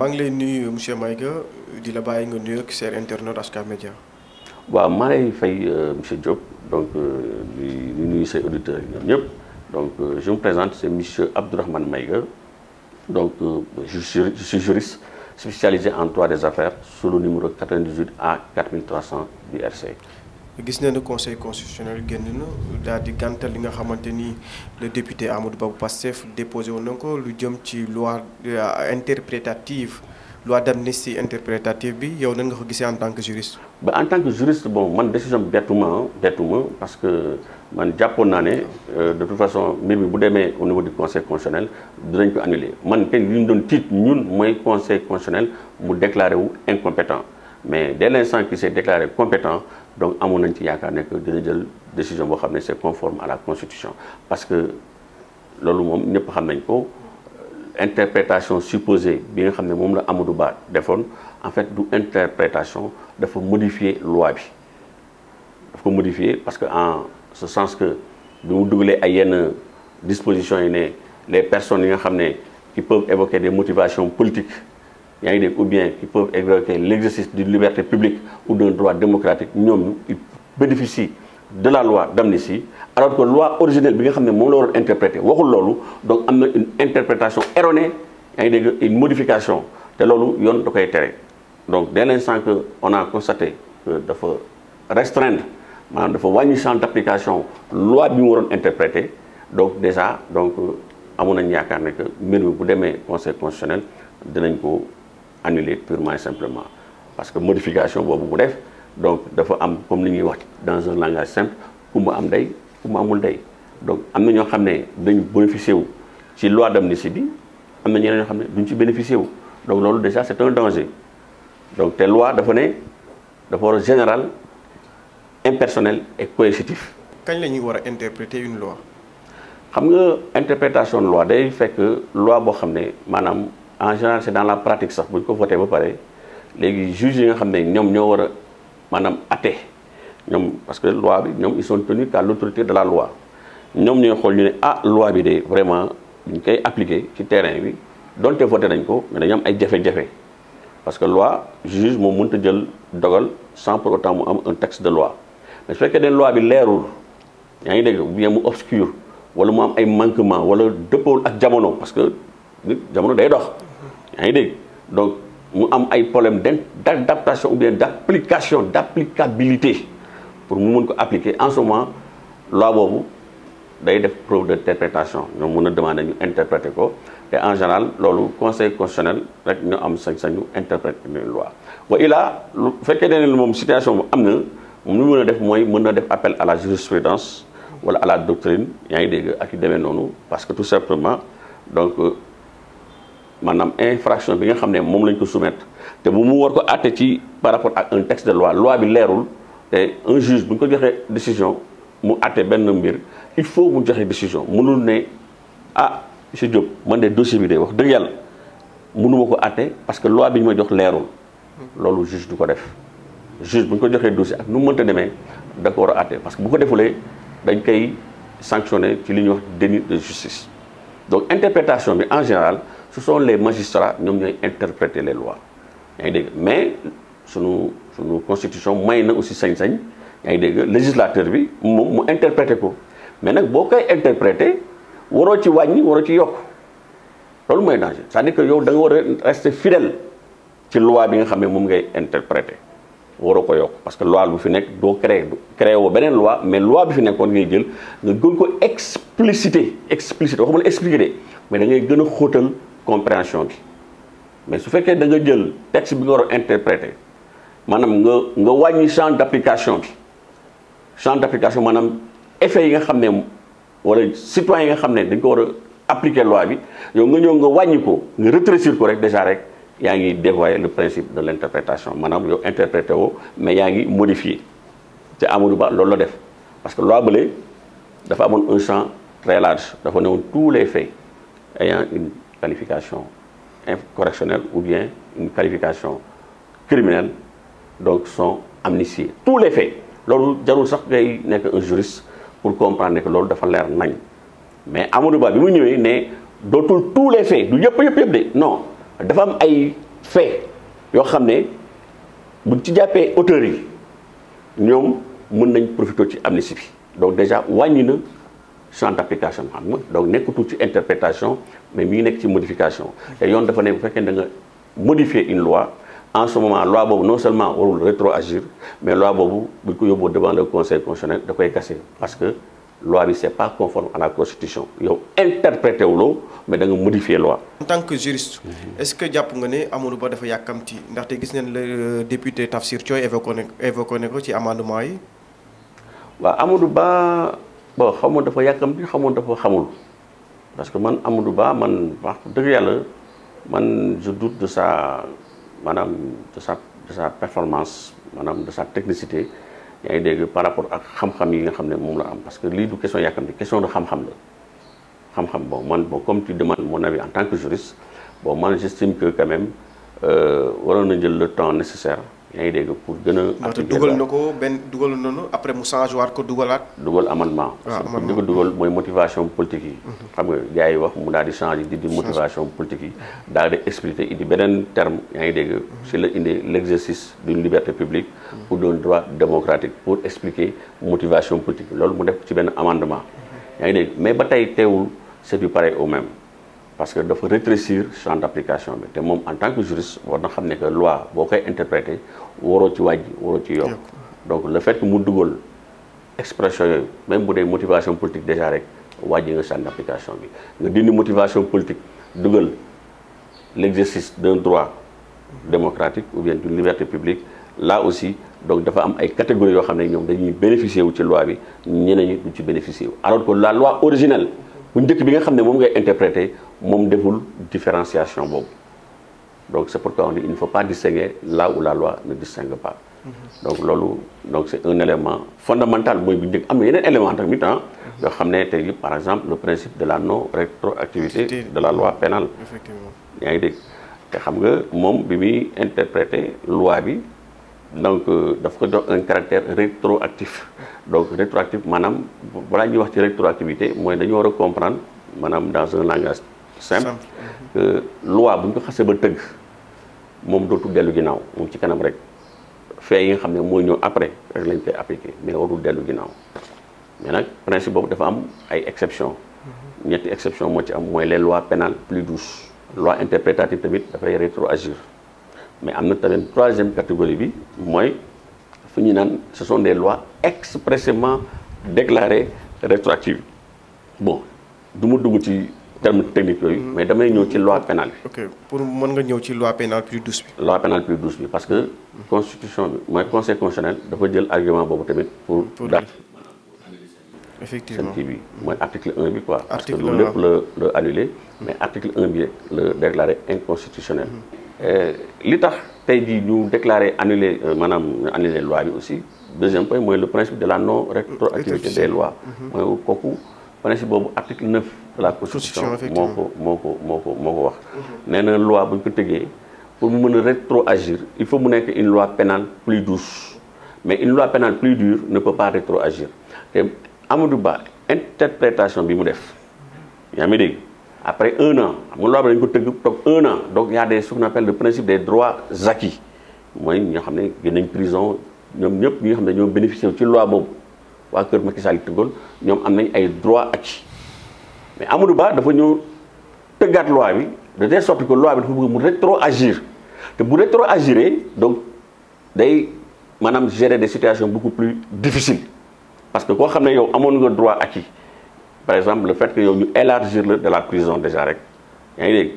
maa ngi lay nuyu monsieur Maïga di la bàyyi nga nuyu ak seen internet HK Média. waaw maa lay fay monsieur Diop donc di nuyu say auditeurs yi ñoom ñëpp donc je me présente c'est monsieur Abdourahmane Maïga donc je suis juriste spécialisé en droit des affaires sous le numéro 98 A 4300 du RC. gis nañu conseil constitutionnel génn na daal di gàntal li nga xamante ni le député Amadou Ba bu Pastef déposé woon na ko lu jëm ci loi interprétative loi d'amnistie interprétative bi yow nan nga ko gisee en tant que juriste. ba en tant que juriste bon man décision bettuma parce que man jàppoon naa ne de toute façon mbir mi bu demee au niveau du conseil constitutionnel dinañ ko annuler man kay li ñu doon tiit ñun mooy conseil constitutionnel mu déclaré wu incompétent mais dès l'instant qu'il s'est déclaré compétent donc amoon nañ ci yaakaar ne que dina jël décision boo xam ne c'est conforme à la constitution parce que loolu moom ñëpp xam nañ ko. Interprétation supposée bi nga xam ne moom la Amadou Ba defoon en fait du interprétation dafa modifier loi bi dafa ko modifier parce que en ce sens que bi mu dugalee ay yenn dispositions yi ne les personnes yi nga xam ne qui peuvent évoquer des motivations politiques yaa ngi dégg ou bien qui peuvent évoquer l'exercice d'une liberté publique ou d'un droit démocratique ñoom ils bénéficient de la loi d'amnistie alors que loi originelle bi nga xam ne moom la waroon interpréter waxul loolu donc am na une interprétation erronée yaa ngi dégg une modification te loolu yoon da koy tere donc dès l'instant que on a constaté que dafa restreindre maanaam dafa wàññi champ d'application loi bi mu waroon interpréter donc déjà donc amoon nañu yaakaar ne que mbir mi bu demee conseil constitutionnel dinañ ko annuler purement et simplement parce que modification boobu mu def donc dafa am comme li ñuy wax dans un langage simple ku mu am ndey ku mu amul ndey donc am na ñoo xam ne dañu bénéficier wu ci loi d'amnistie bi am na ñeneen ñoo xam ne duñ ci bénéficier wu donc loolu déjà c'est un danger donc te loi dafa ne dafa war a général impersonnel et coercitif. kañ la ñuy war a interpréter une loi. xam nga interprétation de loi day fekk loi boo xam ne maanaam en général c'est dans la pratique sax bu ñu ko voté ba pare léegi juges yi nga xam ne ñoom ñoo war a maanaam atte ñoom parce que loi bi ñoom ils sont tenus qu'à l'autorité de la loi ñoom ñooy xool ñu ne ah loi bi de vraiment ñu koy appliquer ci terrain bi donte voté nañ ko mais dañu am ay jafe-jafe parce que loi juge moom mënut a jël dogal sans pour autant mu am un texte de loi mais su fekkee ne loi bi leerul yaa ngi dégg ou bien mu obscur wala mu am ay manquement wala dëppool ak jamono parce que nit jamono day dox yaa ngi dégg donc mu am ay problème d'adaptation ou bien d'applicabilité pour mu mën ko appliquer en ce moment loi boobu day def preuve d'interprétation ñoom mën a demander ñu interpréter ko te en général loolu conseil constitutionnel rek ñu am sañ-sañu interpréter une loi wa ilaa lu fekkee ne moom situation bu am na moom lu mën a def mooy mën na def appel à la jurisprudence wala à la doctrine yaa ngi dégg ak yu demee noonu parce que tout simplement donc maanaam infraction bi nga xam ne moom lañ ko soumettre te bu mu war ko àtte ci par rapport ak un texte de loi bi leerul te un juge bu ñu ko joxee décision mu àtte benn mbir il faut mu joxe décision mënul ne ah monsieur Diop man de dossier bi de wax dëgg yàlla mënuma ko àtte parce que loi bi ñu ma jox leerul loolu juge du ko def juge bu ñu ko joxee dossier ak nu mu mënta demee da ko war a àtte parce que bu ko defulee dañ koy sanctionner ci li ñuy wax déni de justice donc interprétation bi en général ce sont les magistrats ñoom ñooy interpréter les lois yaa ngi dégg mais sunu constitution may na aussi sañ-sañ yaa ngi dégg législateur bi moom mu interpréter ko mais nag boo koy interpréter waroo ci wàññi waroo ci yokk loolu mooy danger c'est-à-dire que yow da nga war a rester fidèle ci loi bi nga xam ne moom ngay interpréter waroo ko yokk parce que loi bu fi nekk doo créer woo beneen loi mais loi bi fi nekkoon ngay jël nga gën ko expliciter waxuma la expliquer de mais da ngay gën a xóotal compréhension bi mais su fekkee da nga jël texte bi nga war a interpréter maanaam nga wàññi champ d'application bi champ d'application maanaam effet yi nga xam ne wala citoyen yi nga xam ne dañ ko war a appliquer loi bi yow nga ñëw nga wàññi ko nga rétrécir ko rek déjà rek yaa ngi dévoyer le principe de l'interprétation maanaam yow interprété woo mais yaa ngi modifier te Amadou Ba loolu la def parce que loi bële dafa amoon un champ très large dafa newoon tous les faits ayant une qualification correctionnelle ou bien une qualification criminelle donc sont amnistiés tous les faits loolu jarul sax ngay nekk un juriste pour comprendre que loolu dafa leer nañ mais Amadou Ba bi mu ñëwee ne dootul tous les faits du yëpp de non dafa am ay fait yoo xam ne buñ ci jàppee auteurs yi ñoom mën nañ profiter ci amnistie bi donc déjà wàññi na champ d'application xam nga donc nekkatul ci interprétation mais mi ngi nekk ci modification te yoon dafa ne bu fekkee da nga modifier une loi en ce moment loi boobu non seulement warul rétroagir mais loi boobu buñ ko yóbboo devant le conseil constitutionnel da koy casser parce que loi bi c'est pas conforme à la constitution yow interprété wuloo mais da nga modifier loi. En tant que juriste est-ce que jàpp nga ne Amadou Ba dafa yàkkamti ndaxte gis nañ le député Tafsir Thioye évoqué ne ko ci amendement yi. waaw Amadou Ba bon xamoon dafa yàkkamti xamoon dafa xamul parce que man Amadou Ba man wax dëgg yàlla man je doute de sa maanaam de sa performance maanaam de sa technicité. yaa ngi dégg par rapport ak xam-xam yi nga xam ne moom la am parce que lii du question yàkkamti question de xam-xam la xam-xam bon man bon comme tu demandes mon avis en tant que juriste bon man j'estime que quand même waroon na jël le temps nécessaire yaa ngi dégg pour gën a. appliquer dugal na ko benn dugal nañu après mu changé waat ko dugalaat. dugal amendement. parce que li ko dugal mooy motivation politique yi. xam nga gars yi wax mu daal di changer di motivation politique yi. daal di expliquer indi beneen terme yaa ngi dégg si la indi l'exercice d'une liberté publique. ou d'un droit démocratique pour expliquer motivation politique loolu mu def ci benn amendement. yaa ngi dégg mais ba tey teewul c'est du pareil au même. parce que dafa rétrécir champ d'application bi te moom en tant que juriste war na xam ne que loi boo koy interpréter waroo ci wàññi waroo ci yokk donc le fait que mu dugal expression yooyu même bu dee motivation politique déjà rek wàññi nga champ d'application bi nga dindi motivation politique dugal l'exercice d'un droit démocratique ou bien d'une liberté publique là aussi donc dafa am ay catégories yoo xam ne ñoom dañuy bénéficier wu ci loi bi ñeneen ñi du ci bénéficier wu alors que la loi originelle bu njëkk bi nga xam ne moom ngay interpréter moom deful différenciation boobu donc c'est pourquoi on dit il ne faut pas distinguer là où la loi ne distingue pas donc loolu donc c'est un élément fondamental mooy bu njëkk am na yeneen élément tamit ah yoo xam ne tey par exemple le principe de la non rétroactivité de la loi pénale yaa ngi dégg te xam nga moom bi muy interpréter loi bi donc daf ko jox un caractère rétroactif donc rétroactif maanaam balaa ñuy wax ci rétroactivité mooy dañu war a comprendre maanaam dans un langage simple que loi bu ñu ko xasee ba tëgg moom dootul dellu ginnaaw moom ci kanam rek fait yi nga xam ne mooy ñëw après rek lañ koy appliquer mais warul dellu ginnaaw mais nag principe boobu dafa am ay exception ñetti exception moo ci am mooy les lois pénales plus douces loi interprétative tamit dafay rétroagir mais am na tamit troisième catégorie bi mooy fu ñu naan ce sont des lois expressément déclarées rétroactives bon du ma dugg ci terme technique yooyu mais damay ñëw ci loi pénale bi. ok pour mën nga ñëw ci loi pénale plus douce bi. loi pénale plus douce bi parce que constitution bi mooy conseil constitutionnel dafa jël argument boobu tamit pour daal effectivement seen kii bi mooy article 1 bi quoi. parce que article loolu lépp la annulé mais article 1 bi la déclaré inconstitutionnel. li tax tey jii ñu déclaré annulé maanaam annulé loi bi aussi deuxième point mooy le principe de la non rétroactivité des lois. mooy kooku principe boobu article 9 de la constitution moo ko wax. nee na loi bu ñu ko tëggee pour mu mën a rétroagir il faut mu nekk une loi pénale plus douce mais une loi pénale plus dure ne peut pas rétroagir te Amadou Ba interprétation bi mu def yaa ngi dégg. après 1 an xam nga loi bi dañu ko tëgg toog 1 an donc il y a des ce qu'on appelle le principe des droits acquis mooy ñi nga xam ne génn nañ prison ñoom ñëpp ñi nga xam ne ñoo bénéficié ci loi boobu waa kër Macky Sall tëggoon ñoom am nañ ay droits acquis mais Amadou Ba dafa ñëw tëggaat loi bi de telle sorte que loi bi dafa bëgg mu rétroagir te bu rétroagiré donc day maanaam gérer des situations beaucoup plus difficiles parce que koo xam ne yow amoon nga droit acquis par exemple le fait que yow ñu élargir le de la prison déjà rek yaa ngi dégg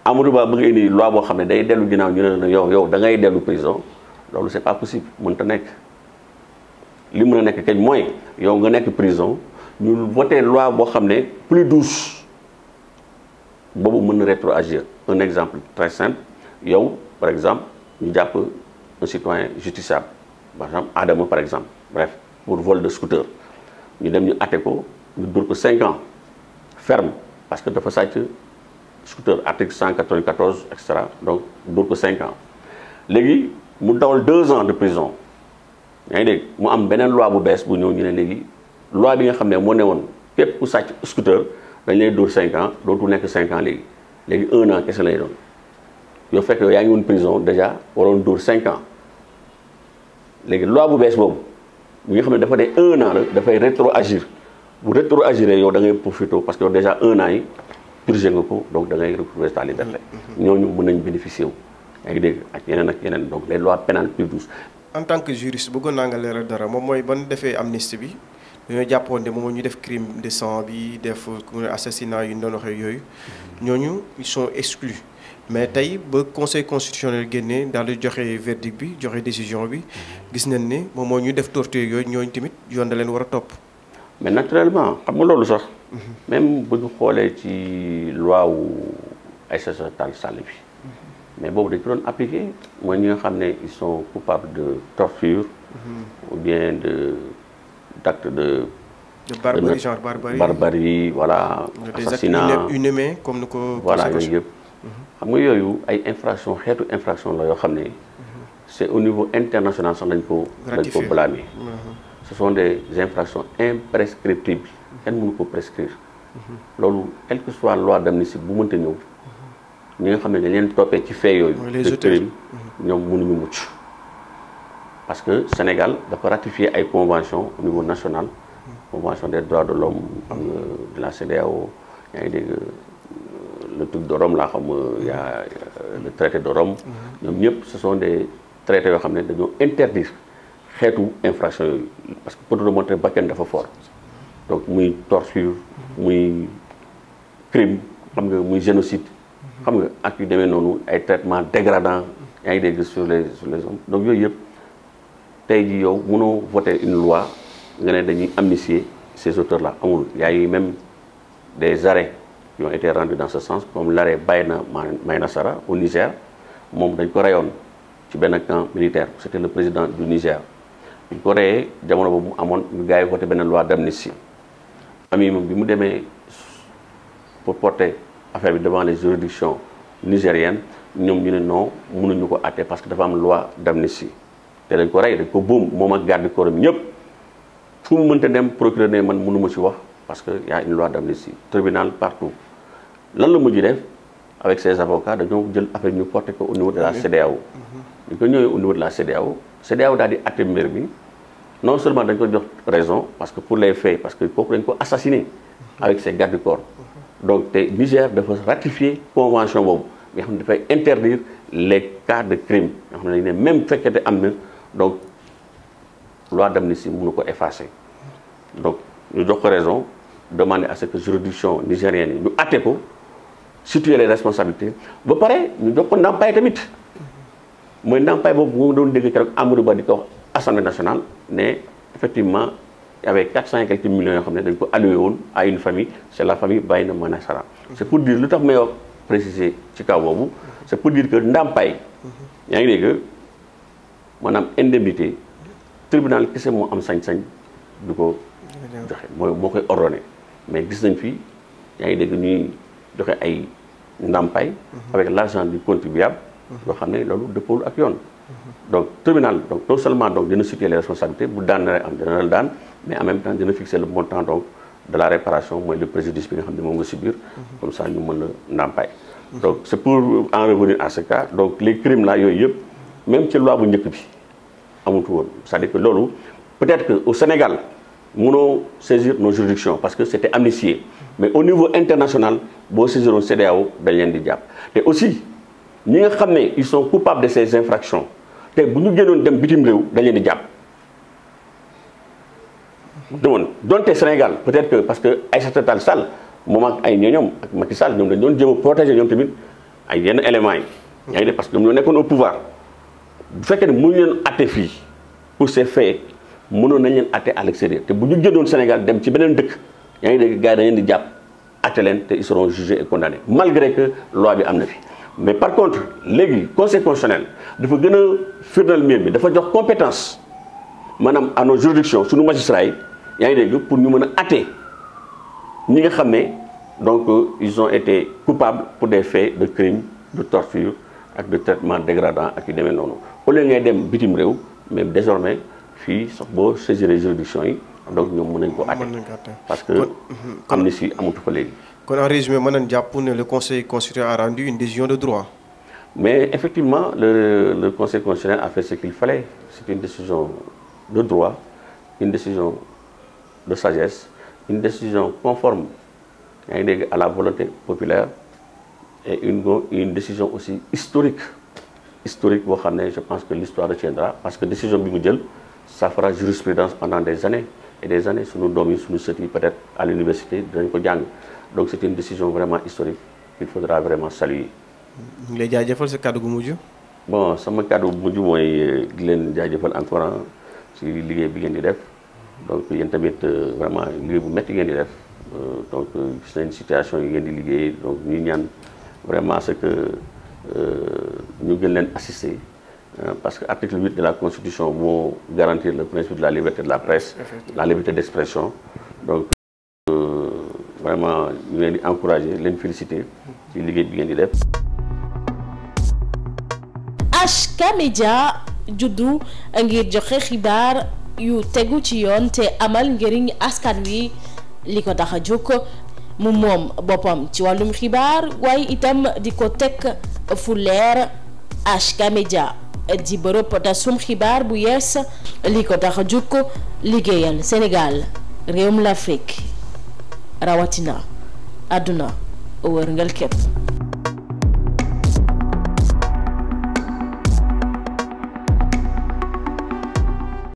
Amadou Ba bëgg indi loi boo xam ne day dellu ginnaaw ñu ne la yow da ngay dellu prison loolu c'est pas possible mënta nekk li mën a nekk kañ mooy yow nga nekk prison ñu voté loi boo xam ne plus douce boobu mën na rétroagir un exemple très simple yow par exemple ñu jàpp un citoyen justiciable par exemple Adama par exemple bref pour vol de scooter ñu dem ñu atte ko ñu dóor ko 5 ans ferme parce que dafa sàcc scooter article 194 et cetera donc dóor ko 5 ans léegi mu dawal 2 ans de prison yaa ngi dégg mu am beneen loi bu bees bu ñëw ñu ne léegi loi bi nga xam ne moo ne woon képp ku sàcc scooter dañ lay dóor 5 ans dootul nekk 5 ans léegi 1 an kese lay doon yow fekk yow yaa ngi woon prison déjà waroon dóor 5 ans léegi loi bu bees boobu bi nga xam ne dafa ne 1 an la dafay rétroagir bu rétroagiré yow da ngay profité parce que yow déjà 1 an yi purgé nga ko donc da ngay retrouver ta liberté. ñooñu mën nañ bénéficier wu. yaa ngi dégg ak yeneen donc les lois pénales plus douces. en tant que juriste bëggoon naa nga leeral dara moom mooy ban defee amnistie bi dañoo jàppoon ne moom ñu def crime de sang bi def assassinat yu ñu doon waxee yooyu ñooñu ils sont exclus mais tey ba conseil constitutionnel génnee daal di joxe verdict bi joxe décision bi gis nañ ne moom moo ñu def torture yooyu ñooñu tamit yoon da leen war a topp. mais naturellement xam nga loolu sax. même bu ñu xoolee ci loi wu Aïssata Tall Sall bi. mais boobu dañ ko doon appliqué mooy ñi nga xam ne ils sont coupables de torture. ou bien d'actes de barbarie genre barbarie voilà. assassinat inhumain comme ni ko. voilà yooyu yëpp. xam nga yooyu ay infraction xeetu infraction la yoo xam ne. c'est au niveau international sax dañ ko blâmer. ce sont des infractions imprescriptibles. kenn mënu ko prescrire. loolu quelle que soit loi d'amnistie bu mënta ñëw. ñi nga xam ne dañ leen toppee ci fait yooyu. les auteurs ñoom mënuñu mucc. parce que Sénégal dafa ratifier ay convention au niveau national. convention des droits de l'homme de la CEDEAO yaa ngi dégg le truc de Rome laa xam y a le traité de Rome. ñoom ñëpp ce sont des traités yoo xam ne dañoo interdire xeetu infraction yooyu parce que pour remonter bakkan dafa fort donc muy torture muy crime xam nga muy génocide. xam nga ak yu demee noonu ay traitements dégradants yaa ngi dégg sur les hommes donc yooyu yëpp tey jii yow mënoo voter une loi nga ne dañuy amnistier ces auteurs là amul y a eu même des arrêts qui ont été rendus dans ce sens comme l'arrêt Bayna Mayna Sara au Niger moom dañ ko reyoon ci benn camp militaire c'était le président du Niger dañ ko reyee jamono boobu mu amoon ñu gars yi voté benn loi d'amnistie famille moom bi mu demee pour porter affaire bi devant les juridictions nigériennes ñoom ñu ne non mënuñu ko àtte parce que dafa am loi d'amnistie te dañ ko rey dañ ko boom moom ak garde corps am ñëpp fu mu mënta dem procureur ne man mënuma ci wax parce que y a une loi d'amnistie tribunal partout lan la mujj def avec ses avocats dañoo jël affaire ñu porté ko au niveau de la CEDEAO ñu ko ñëwee au niveau de la CEDEAO daal di àtte mbir bi non seulement dañ ko jox raison parce que pour les faits parce que kooku dañ ko assassiné avec ses garde corps donc te Niger dafa ratifier convention boobu nga xam ne dafay interdire les cas de crime nga xam ne dañ ne même fekkete am na donc loi d'amnistie mënu ko effacer donc ñu jox ko raison demander à ce que juridiction nigérienne yi ñu àtte ko situer les responsabilités ba pare ñu jox ko ndàmpaay tamit mooy ndàmpaay boobu moo doon dégg keroog Amadou Ba di ko wax Assemblée nationale ne effectivement y avait 400 et quelques millions yoo xam ne dañ ko alloué woon à une famille c'est la famille Bayna Mayna Sara c'est pour dire lu tax may wax préciser ci kaw boobu c'est pour dire que ndàmpaay yaa ngi dégg maanaam indemnité tribunal kese moo am sañ-sañ du ko joxe moo koy ordonné mais gis nañ fi yaa ngi dégg ñuy joxe ay ndàmpaay avec l'argent du contribuable yoo xam ne loolu dëppoo ak yoon donc tribunal donc non seulement donc dina situer les responsabilités bu daan am dina la daan mais en même temps dina fixer le montant donc de la réparation mooy le préjudice bi nga xam ne moom nga subir comme ça ñu mën la ndàmpaay donc c'est pour en revenir à ce cas donc les crimes là yooyu yëpp même ci loi bu njëkk bi amutu woon c'est-à-dire que loolu peut-être que au Sénégal mënoo saisir nos juridictions parce que c'était amnistié mais au niveau international boo saisiroon CEDEAO dañ leen di jàpp te aussi ñi nga xam ne ils sont coupables de ces infractions te bu ñu génnoon dem bitim réew dañ leen di jàpp demoon donte Sénégal peut-être que parce que Aïssata Tall Sall moom ak ay ñoñom ak Macky Sall ñoom dañ doon jéem a protéger ñoom tamit ay yenn éléments yi yaa ngi def parce que ñoom ñoo nekkoon au pouvoir bu fekkee ne mënuñu leen atte fii pour ces faits mënoon nañ leen atte à l'extérieur te bu ñu génnoon Sénégal dem ci beneen dëkk yaa ngi dégg gars yi dañ leen di jàpp atte leen te ils seront jugés et condamnés malgré que loi bi am na fi mais par contre léegi conseil constitutionnel dafa gën a firndal mbir bi dafa jox compétence maanaam à nos juridictions suñu magistrats yi yaa ngi dégg pour ñu mën a atte ñi nga xam ne donc ils ont été coupables pour des faits de crime de torture ak de traitement dégradant ak yu demee noonu au lieu ngay dem bitim réew mais désormais fii sax boo saisir juridiction yi donc ñoom mën nañ ko atte parce que amnistie amatu fa léegi. kon en résumé mën nañ jàpp ne le conseil constitutionnel a rendu une décision de droit. Mais effectivement, le Conseil constitutionnel a fait ce qu'il fallait. C'est une décision de droit, une décision de sagesse, une décision conforme à la volonté populaire et une décision aussi historique. Historique, je pense que l'histoire retiendra, parce que la décision Bimoudjel, ça fera jurisprudence pendant des années et des années sur nos domaines, sur nos sorties, peut-être à l'université de Nkodiang. Donc c'est une décision vraiment historique qu'il faudra vraiment saluer. Les jaajëfal sa kàddu gu mujj. Bon sama kàddu gu mujj mooy di leen jaajëfal encore ci liggéey bi ngeen di def donc yéen tamit vraiment liggéey bu métti ngeen di def donc gis nañ situation yi ngeen di liggéey donc ñu ñaan vraiment c'est que ñu gën leen assister parce que article 8 de la Constitution moo garantir le principe de la liberté de la presse, la liberté d'expression. Donc vraiment ñu leen di encourager leen féliciter ci liggéey bi ngeen di def. HK Media juddu ngir joxe xibaar yu tegu ci yoon te amal njëriñ askan wi li ko tax a jóg mu moom boppam ci wàllum xibaar waaye itam di ko teg fu leer. HK Media di bërëb tasum xibaar bu yees li ko tax a jóg liggéeyal Sénégal réewum l'Afrique rawatina àdduna wërngal képp.